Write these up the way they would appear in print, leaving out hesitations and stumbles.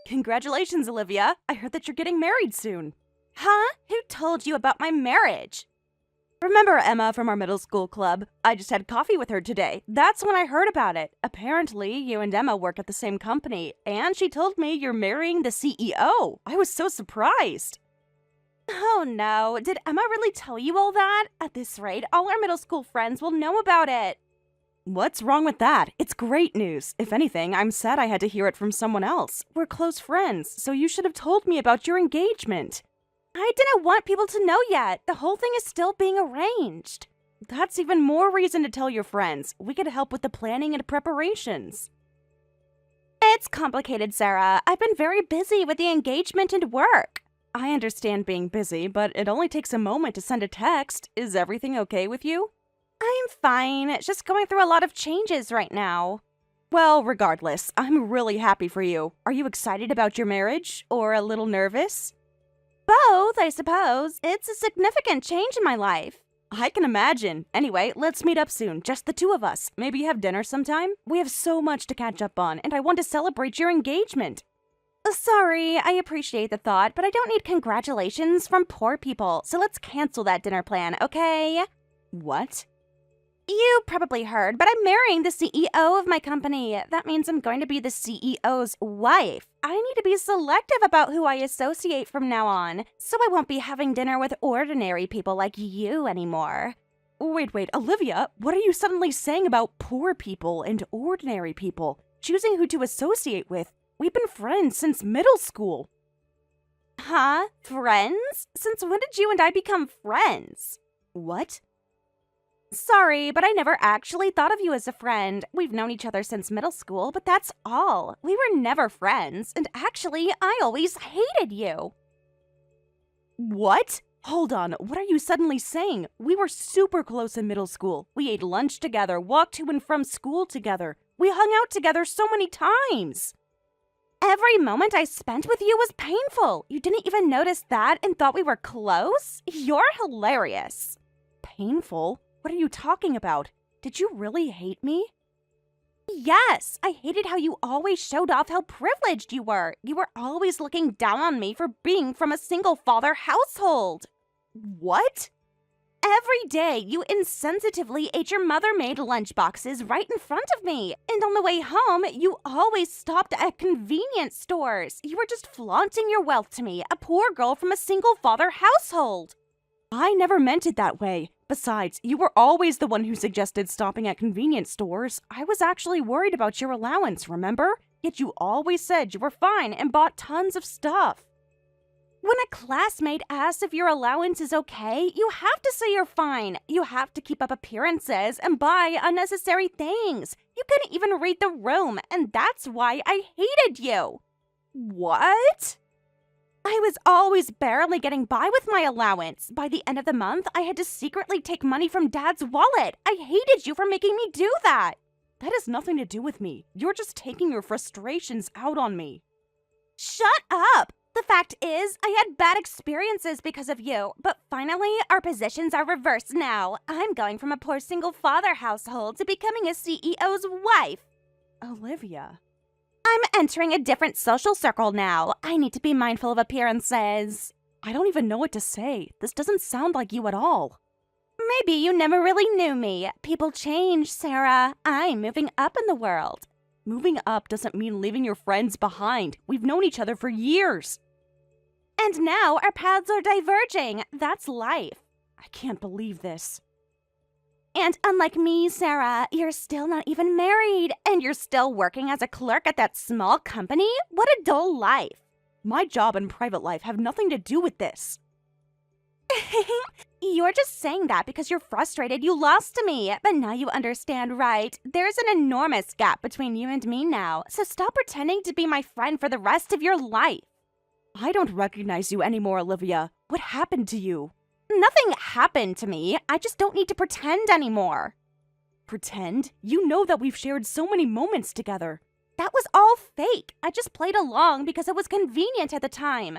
Congratulations, Olivia. I heard that you're getting married soon. Huh? Who told you about my marriage? Remember Emma from our middle school club? I just had coffee with her today. That's when I heard about it. Apparently, you and Emma work at the same company, and she told me you're marrying the CEO. I was so surprised. Oh no, did Emma really tell you all that? At this rate, all our middle school friends will know about it. What's wrong with that? It's great news. If anything, I'm sad I had to hear it from someone else. We're close friends, so you should have told me about your engagement. I didn't want people to know yet. The whole thing is still being arranged. That's even more reason to tell your friends. We could help with the planning and preparations. It's complicated, Sarah. I've been very busy with the engagement and work. I understand being busy, but it only takes a moment to send a text. Is everything okay with you? I'm fine. It's just going through a lot of changes right now. Well, regardless, I'm really happy for you. Are you excited about your marriage? Or a little nervous? Both, I suppose. It's a significant change in my life. I can imagine. Anyway, let's meet up soon, just the two of us. Maybe have dinner sometime? We have so much to catch up on, and I want to celebrate your engagement. Sorry, I appreciate the thought, but I don't need congratulations from poor people, so let's cancel that dinner plan, okay? What? You probably heard, but I'm marrying the CEO of my company. That means I'm going to be the CEO's wife. I need to be selective about who I associate from now on, so I won't be having dinner with ordinary people like you anymore. Wait, Olivia, what are you suddenly saying about poor people and ordinary people? Choosing who to associate with? We've been friends since middle school. Huh? Friends? Since when did you and I become friends? What? Sorry, but I never actually thought of you as a friend. We've known each other since middle school, but that's all. We were never friends, and actually, I always hated you. What? Hold on, what are you suddenly saying? We were super close in middle school. We ate lunch together, walked to and from school together. We hung out together so many times. Every moment I spent with you was painful. You didn't even notice that and thought we were close? You're hilarious. Painful? What are you talking about? Did you really hate me? Yes, I hated how you always showed off how privileged you were. You were always looking down on me for being from a single-father household. What? Every day, you insensitively ate your mother-made lunchboxes right in front of me. And on the way home, you always stopped at convenience stores. You were just flaunting your wealth to me, a poor girl from a single-father household. I never meant it that way. Besides, you were always the one who suggested stopping at convenience stores. I was actually worried about your allowance, remember? Yet you always said you were fine and bought tons of stuff. When a classmate asks if your allowance is okay, you have to say you're fine. You have to keep up appearances and buy unnecessary things. You couldn't even read the room, and that's why I hated you. What? I was always barely getting by with my allowance. By the end of the month, I had to secretly take money from Dad's wallet. I hated you for making me do that. That has nothing to do with me. You're just taking your frustrations out on me. Shut up! The fact is, I had bad experiences because of you, but finally, our positions are reversed now. I'm going from a poor single-father household to becoming a CEO's wife. Olivia. I'm entering a different social circle now. I need to be mindful of appearances. I don't even know what to say. This doesn't sound like you at all. Maybe you never really knew me. People change, Sarah. I'm moving up in the world. Moving up doesn't mean leaving your friends behind. We've known each other for years. And now our paths are diverging. That's life. I can't believe this. And unlike me, Sarah, you're still not even married, and you're still working as a clerk at that small company? What a dull life. My job and private life have nothing to do with this. You're just saying that because you're frustrated you lost to me, but now you understand, right? There's an enormous gap between you and me now, so stop pretending to be my friend for the rest of your life. I don't recognize you anymore, Olivia. What happened to you? Nothing happened to me. I just don't need to pretend anymore. Pretend? You know that we've shared so many moments together. That was all fake. I just played along because it was convenient at the time.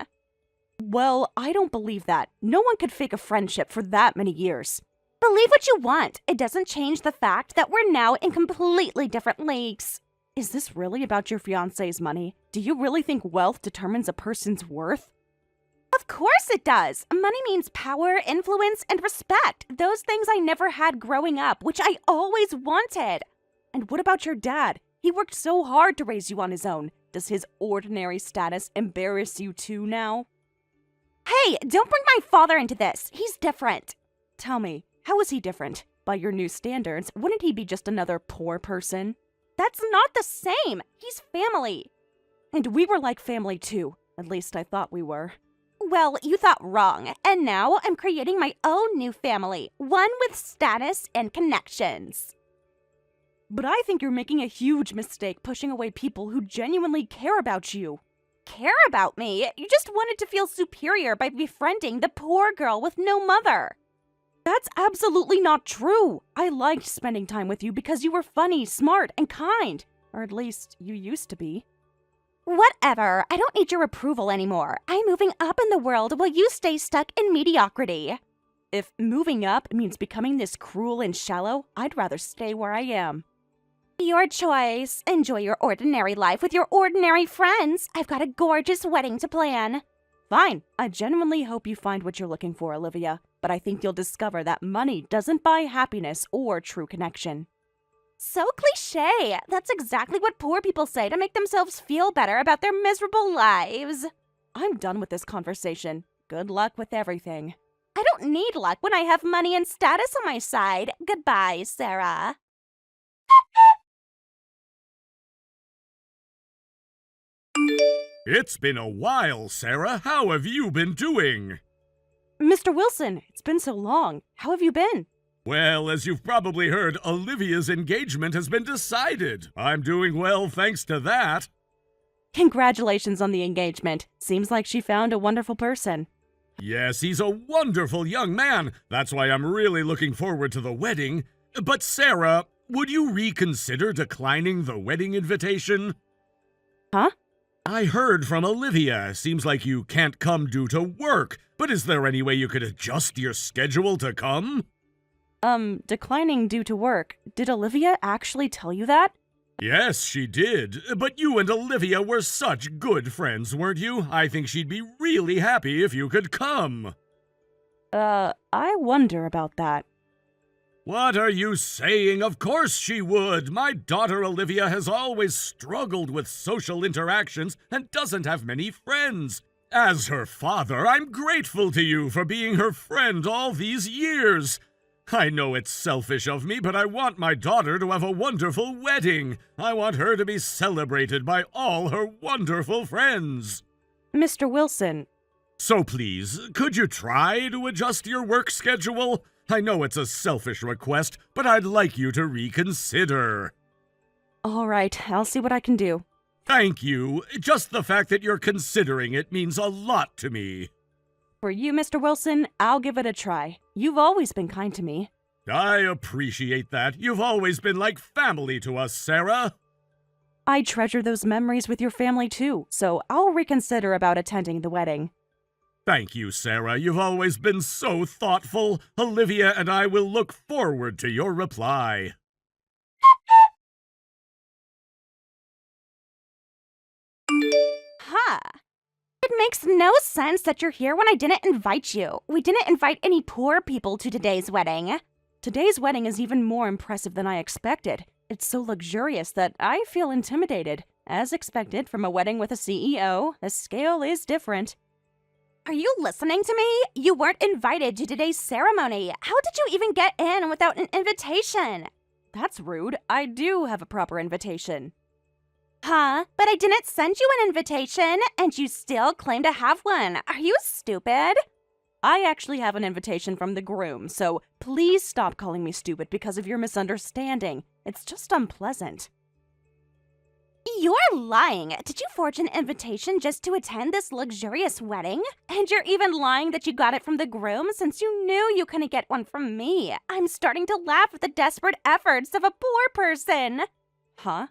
Well, I don't believe that. No one could fake a friendship for that many years. Believe what you want. It doesn't change the fact that we're now in completely different leagues. Is this really about your fiancé's money? Do you really think wealth determines a person's worth? Of course it does! Money means power, influence, and respect. Those things I never had growing up, which I always wanted. And what about your dad? He worked so hard to raise you on his own. Does his ordinary status embarrass you too now? Hey, don't bring my father into this. He's different. Tell me, how is he different? By your new standards, wouldn't he be just another poor person? That's not the same. He's family. And we were like family too. At least I thought we were. Well, you thought wrong. And now I'm creating my own new family. One with status and connections. But I think you're making a huge mistake pushing away people who genuinely care about you. Care about me? You just wanted to feel superior by befriending the poor girl with no mother. That's absolutely not true. I liked spending time with you because you were funny, smart, and kind. Or at least you used to be. Whatever. I don't need your approval anymore. I'm moving up in the world while you stay stuck in mediocrity. If moving up means becoming this cruel and shallow, I'd rather stay where I am. Your choice. Enjoy your ordinary life with your ordinary friends. I've got a gorgeous wedding to plan. Fine. I genuinely hope you find what you're looking for, Olivia. But I think you'll discover that money doesn't buy happiness or true connection. So cliché. That's exactly what poor people say to make themselves feel better about their miserable lives. I'm done with this conversation. Good luck with everything. I don't need luck when I have money and status on my side. Goodbye, Sarah. It's been a while, Sarah. How have you been doing? Mr. Wilson, it's been so long. How have you been? Well, as you've probably heard, Olivia's engagement has been decided. I'm doing well thanks to that. Congratulations on the engagement. Seems like she found a wonderful person. Yes, he's a wonderful young man. That's why I'm really looking forward to the wedding. But Sarah, would you reconsider declining the wedding invitation? Huh? I heard from Olivia. Seems like you can't come due to work. But is there any way you could adjust your schedule to come? Declining due to work. Did Olivia actually tell you that? Yes, she did. But you and Olivia were such good friends, weren't you? I think she'd be really happy if you could come. I wonder about that. What are you saying? Of course she would. My daughter Olivia has always struggled with social interactions and doesn't have many friends. As her father, I'm grateful to you for being her friend all these years. I know it's selfish of me, but I want my daughter to have a wonderful wedding. I want her to be celebrated by all her wonderful friends. Mr. Wilson. So please, could you try to adjust your work schedule? I know it's a selfish request, but I'd like you to reconsider. All right, I'll see what I can do. Thank you. Just the fact that you're considering it means a lot to me. For you, Mr. Wilson, I'll give it a try. You've always been kind to me. I appreciate that. You've always been like family to us, Sarah. I treasure those memories with your family too, so I'll reconsider about attending the wedding. Thank you, Sarah. You've always been so thoughtful. Olivia and I will look forward to your reply. Huh. It makes no sense that you're here when I didn't invite you. We didn't invite any poor people to today's wedding. Today's wedding is even more impressive than I expected. It's so luxurious that I feel intimidated. As expected from a wedding with a CEO, the scale is different. Are you listening to me? You weren't invited to today's ceremony. How did you even get in without an invitation? That's rude. I do have a proper invitation. Huh? But I didn't send you an invitation, and you still claim to have one. Are you stupid? I actually have an invitation from the groom, so please stop calling me stupid because of your misunderstanding. It's just unpleasant. You're lying. Did you forge an invitation just to attend this luxurious wedding? And you're even lying that you got it from the groom since you knew you couldn't get one from me. I'm starting to laugh at the desperate efforts of a poor person. Huh?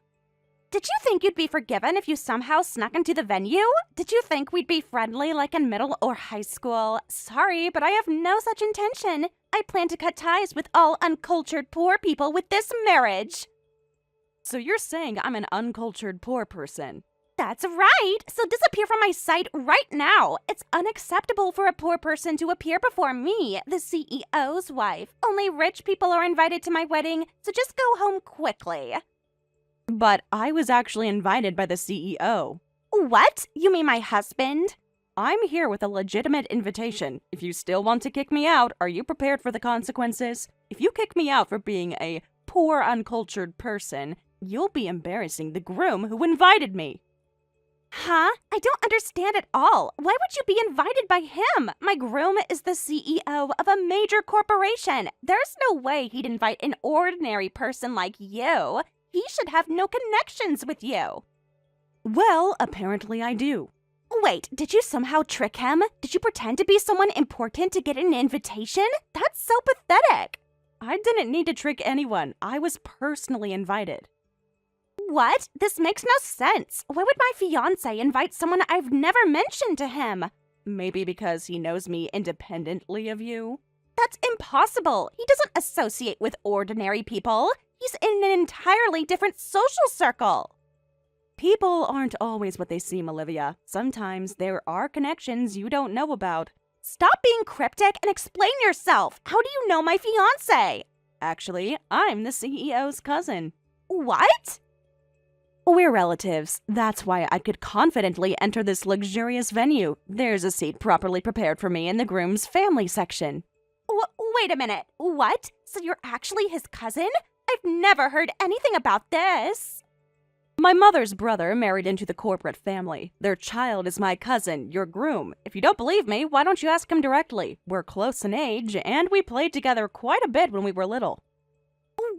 Did you think you'd be forgiven if you somehow snuck into the venue? Did you think we'd be friendly like in middle or high school? Sorry, but I have no such intention. I plan to cut ties with all uncultured poor people with this marriage. So you're saying I'm an uncultured poor person? That's right! So disappear from my sight right now! It's unacceptable for a poor person to appear before me, the CEO's wife. Only rich people are invited to my wedding, so just go home quickly. But I was actually invited by the CEO. What? You mean my husband? I'm here with a legitimate invitation. If you still want to kick me out, are you prepared for the consequences? If you kick me out for being a poor, uncultured person, you'll be embarrassing the groom who invited me. Huh? I don't understand at all. Why would you be invited by him? My groom is the CEO of a major corporation. There's no way he'd invite an ordinary person like you. He should have no connections with you. Well, apparently I do. Wait, did you somehow trick him? Did you pretend to be someone important to get an invitation? That's so pathetic. I didn't need to trick anyone. I was personally invited. What? This makes no sense. Why would my fiancé invite someone I've never mentioned to him? Maybe because he knows me independently of you? That's impossible. He doesn't associate with ordinary people. He's in an entirely different social circle. People aren't always what they seem, Olivia. Sometimes there are connections you don't know about. Stop being cryptic and explain yourself. How do you know my fiancé? Actually, I'm the CEO's cousin. What? We're relatives. That's why I could confidently enter this luxurious venue. There's a seat properly prepared for me in the groom's family section. Wait a minute. What? So you're actually his cousin? I've never heard anything about this. My mother's brother married into the corporate family. Their child is my cousin, your groom. If you don't believe me, why don't you ask him directly? We're close in age, and we played together quite a bit when we were little.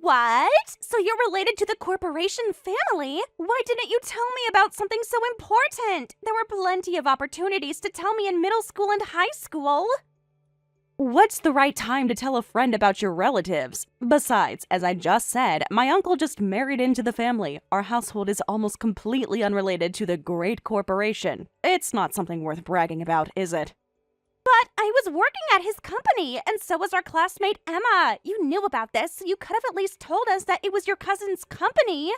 What? So you're related to the corporation family? Why didn't you tell me about something so important? There were plenty of opportunities to tell me in middle school and high school. What's the right time to tell a friend about your relatives? Besides, as I just said, my uncle just married into the family. Our household is almost completely unrelated to the great corporation. It's not something worth bragging about, is it? But I was working at his company, and so was our classmate Emma. You knew about this, so you could have at least told us that it was your cousin's company.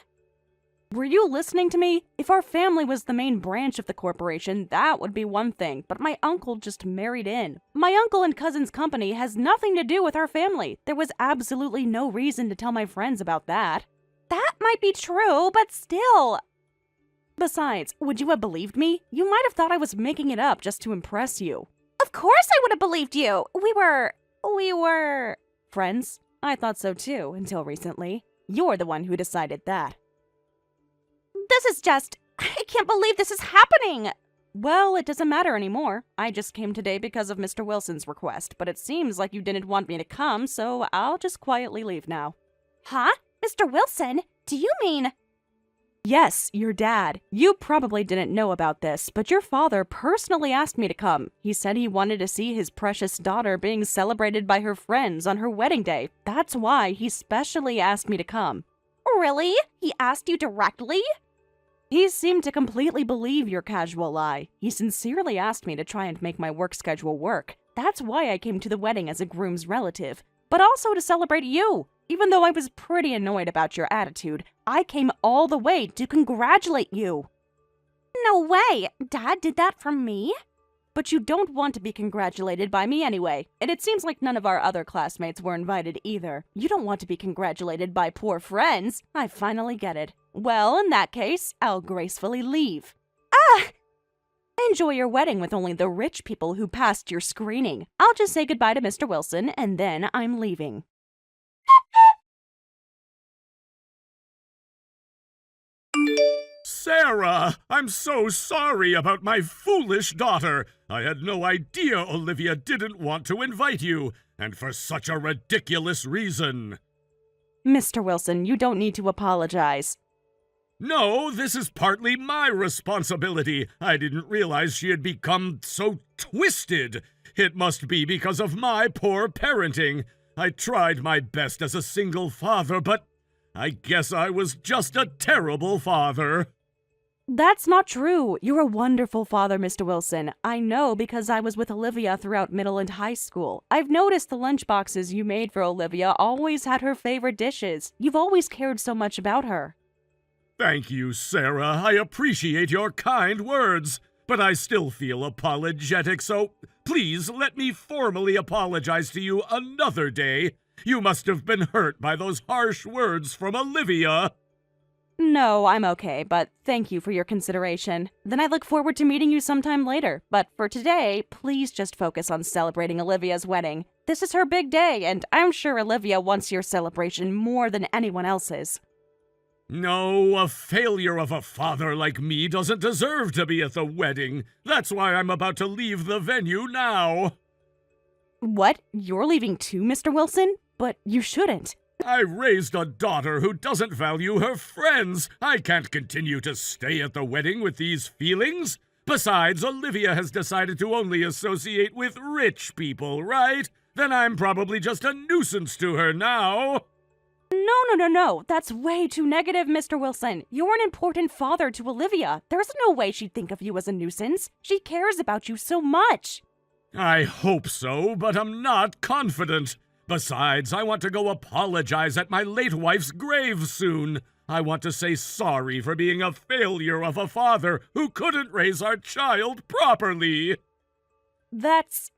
Were you listening to me? If our family was the main branch of the corporation, that would be one thing, but my uncle just married in. My uncle and cousin's company has nothing to do with our family. There was absolutely no reason to tell my friends about that. That might be true, but still. Besides, would you have believed me? You might have thought I was making it up just to impress you. Of course I would have believed you. We were... Friends? I thought so too, until recently. You're the one who decided that. This is just... I can't believe this is happening! Well, it doesn't matter anymore. I just came today because of Mr. Wilson's request, but it seems like you didn't want me to come, so I'll just quietly leave now. Huh? Mr. Wilson? Do you mean... Yes, your dad. You probably didn't know about this, but your father personally asked me to come. He said he wanted to see his precious daughter being celebrated by her friends on her wedding day. That's why he specially asked me to come. Really? He asked you directly? He seemed to completely believe your casual lie. He sincerely asked me to try and make my work schedule work. That's why I came to the wedding as a groom's relative, but also to celebrate you. Even though I was pretty annoyed about your attitude, I came all the way to congratulate you. No way! Dad did that for me? But you don't want to be congratulated by me anyway, and it seems like none of our other classmates were invited either. You don't want to be congratulated by poor friends. I finally get it. Well, in that case, I'll gracefully leave. Ah! Enjoy your wedding with only the rich people who passed your screening. I'll just say goodbye to Mr. Wilson, and then I'm leaving. Sarah, I'm so sorry about my foolish daughter. I had no idea Olivia didn't want to invite you, and for such a ridiculous reason. Mr. Wilson, you don't need to apologize. No, this is partly my responsibility. I didn't realize she had become so twisted. It must be because of my poor parenting. I tried my best as a single father, but I guess I was just a terrible father. That's not true. You're a wonderful father, Mr. Wilson. I know because I was with Olivia throughout middle and high school. I've noticed the lunchboxes you made for Olivia always had her favorite dishes. You've always cared so much about her. Thank you, Sarah. I appreciate your kind words, but I still feel apologetic, so please let me formally apologize to you another day. You must have been hurt by those harsh words from Olivia. No, I'm okay, but thank you for your consideration. Then I look forward to meeting you sometime later. But for today, please just focus on celebrating Olivia's wedding. This is her big day, and I'm sure Olivia wants your celebration more than anyone else's. No, a failure of a father like me doesn't deserve to be at the wedding. That's why I'm about to leave the venue now. What? You're leaving too, Mr. Wilson? But you shouldn't. I raised a daughter who doesn't value her friends. I can't continue to stay at the wedding with these feelings. Besides, Olivia has decided to only associate with rich people, right? Then I'm probably just a nuisance to her now. No. That's way too negative, Mr. Wilson. You're an important father to Olivia. There's no way she'd think of you as a nuisance. She cares about you so much. I hope so, but I'm not confident. Besides, I want to go apologize at my late wife's grave soon. I want to say sorry for being a failure of a father who couldn't raise our child properly. That's...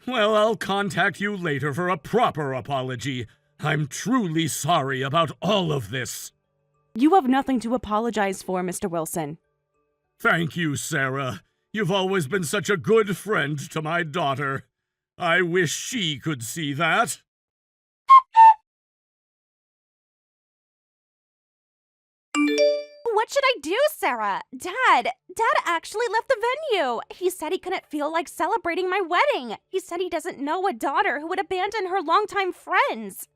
Well, I'll contact you later for a proper apology. I'm truly sorry about all of this. You have nothing to apologize for, Mr. Wilson. Thank you, Sarah. You've always been such a good friend to my daughter. I wish she could see that. What should I do, Sarah? Dad actually left the venue. He said he couldn't feel like celebrating my wedding. He said he doesn't know a daughter who would abandon her longtime friends.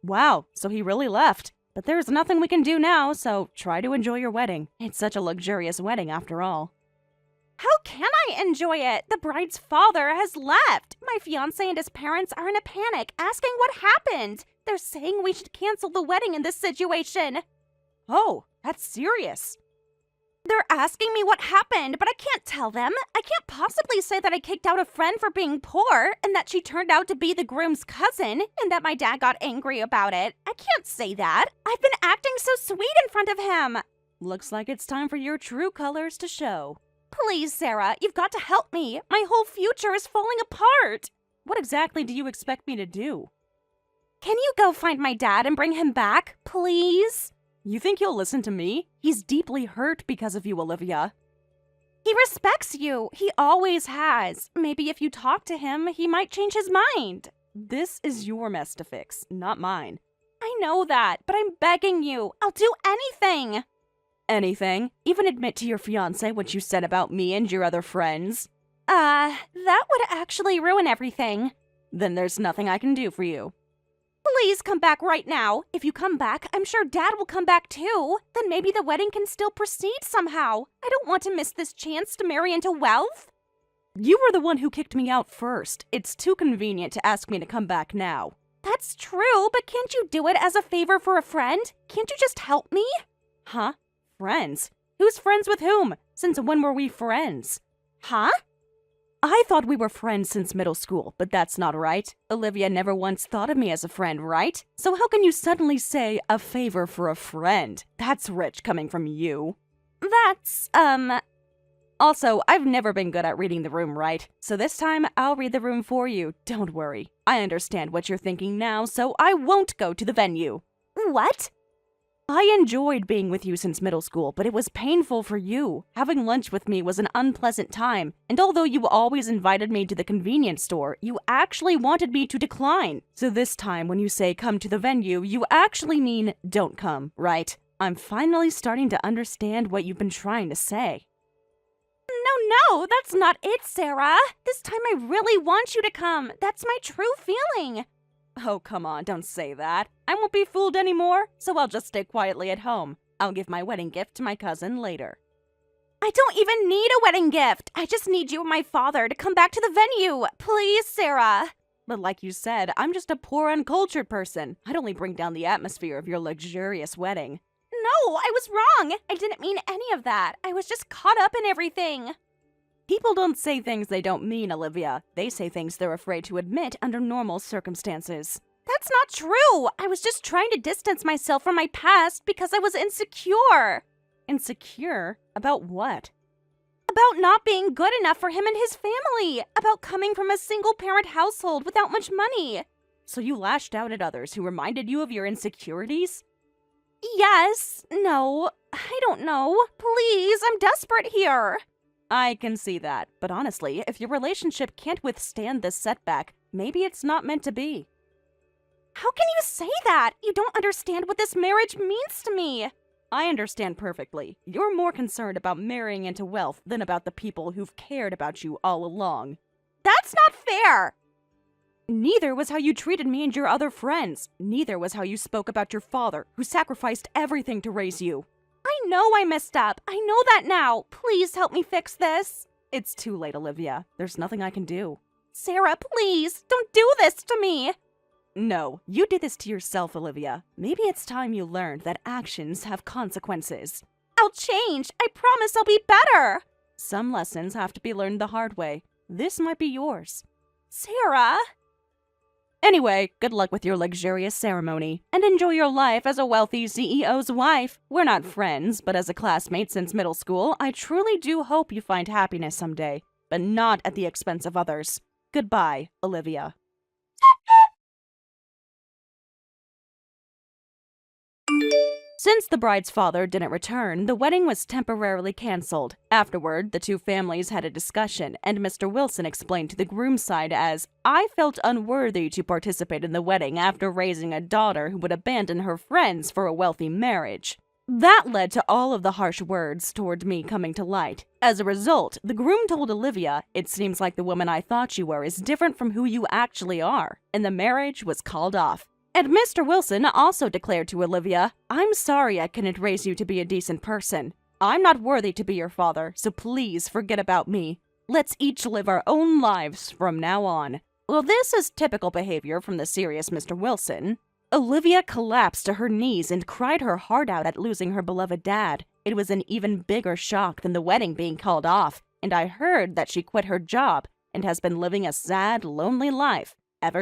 Wow, so he really left. But there's nothing we can do now, so try to enjoy your wedding. It's such a luxurious wedding after all. How can I enjoy it? The bride's father has left. My fiancé and his parents are in a panic, asking what happened. They're saying we should cancel the wedding in this situation. Oh, that's serious. They're asking me what happened, but I can't tell them. I can't possibly say that I kicked out a friend for being poor, and that she turned out to be the groom's cousin, and that my dad got angry about it. I can't say that. I've been acting so sweet in front of him. Looks like it's time for your true colors to show. Please, Sarah, you've got to help me. My whole future is falling apart. What exactly do you expect me to do? Can you go find my dad and bring him back, please? You think he'll listen to me? He's deeply hurt because of you, Olivia. He respects you. He always has. Maybe if you talk to him, he might change his mind. This is your mess to fix, not mine. I know that, but I'm begging you. I'll do anything. Anything? Even admit to your fiancé what you said about me and your other friends? That would actually ruin everything. Then there's nothing I can do for you. Please come back right now. If you come back, I'm sure Dad will come back too. Then maybe the wedding can still proceed somehow. I don't want to miss this chance to marry into wealth. You were the one who kicked me out first. It's too convenient to ask me to come back now. That's true, but can't you do it as a favor for a friend? Can't you just help me? Huh? Friends? Who's friends with whom? Since when were we friends? Huh? I thought we were friends since middle school, but that's not right. Olivia never once thought of me as a friend, right? So how can you suddenly say a favor for a friend? That's rich coming from you. That's, Also, I've never been good at reading the room, right? So this time, I'll read the room for you. Don't worry. I understand what you're thinking now, so I won't go to the venue. What? I enjoyed being with you since middle school, but it was painful for you. Having lunch with me was an unpleasant time, and although you always invited me to the convenience store, you actually wanted me to decline. So this time, when you say come to the venue, you actually mean don't come, right? I'm finally starting to understand what you've been trying to say. No, that's not it, Sarah. This time I really want you to come. That's my true feeling. Oh, come on, don't say that. I won't be fooled anymore, so I'll just stay quietly at home. I'll give my wedding gift to my cousin later. I don't even need a wedding gift. I just need you and my father to come back to the venue. Please, Sarah. But like you said, I'm just a poor, uncultured person. I'd only bring down the atmosphere of your luxurious wedding. No, I was wrong. I didn't mean any of that. I was just caught up in everything. People don't say things they don't mean, Olivia. They say things they're afraid to admit under normal circumstances. That's not true. I was just trying to distance myself from my past because I was insecure. Insecure? About what? About not being good enough for him and his family. About coming from a single-parent household without much money. So you lashed out at others who reminded you of your insecurities? Yes. No. I don't know. Please, I'm desperate here. I can see that, but honestly, if your relationship can't withstand this setback, maybe it's not meant to be. How can you say that? You don't understand what this marriage means to me. I understand perfectly. You're more concerned about marrying into wealth than about the people who've cared about you all along. That's not fair! Neither was how you treated me and your other friends. Neither was how you spoke about your father, who sacrificed everything to raise you. I know I messed up. I know that now. Please help me fix this. It's too late, Olivia. There's nothing I can do. Sarah, please, don't do this to me. No, you did this to yourself, Olivia. Maybe it's time you learned that actions have consequences. I'll change. I promise I'll be better. Some lessons have to be learned the hard way. This might be yours. Sarah! Anyway, good luck with your luxurious ceremony, and enjoy your life as a wealthy CEO's wife. We're not friends, but as a classmate since middle school, I truly do hope you find happiness someday, but not at the expense of others. Goodbye, Olivia. Since the bride's father didn't return, the wedding was temporarily canceled. Afterward, the two families had a discussion, and Mr. Wilson explained to the groom's side as, I felt unworthy to participate in the wedding after raising a daughter who would abandon her friends for a wealthy marriage. That led to all of the harsh words toward me coming to light. As a result, the groom told Olivia, it seems like the woman I thought you were is different from who you actually are, and the marriage was called off. And Mr. Wilson also declared to Olivia, I'm sorry I couldn't raise you to be a decent person. I'm not worthy to be your father, so please forget about me. Let's each live our own lives from now on. Well, this is typical behavior from the serious Mr. Wilson. Olivia collapsed to her knees and cried her heart out at losing her beloved dad. It was an even bigger shock than the wedding being called off, and I heard that she quit her job and has been living a sad, lonely life ever since.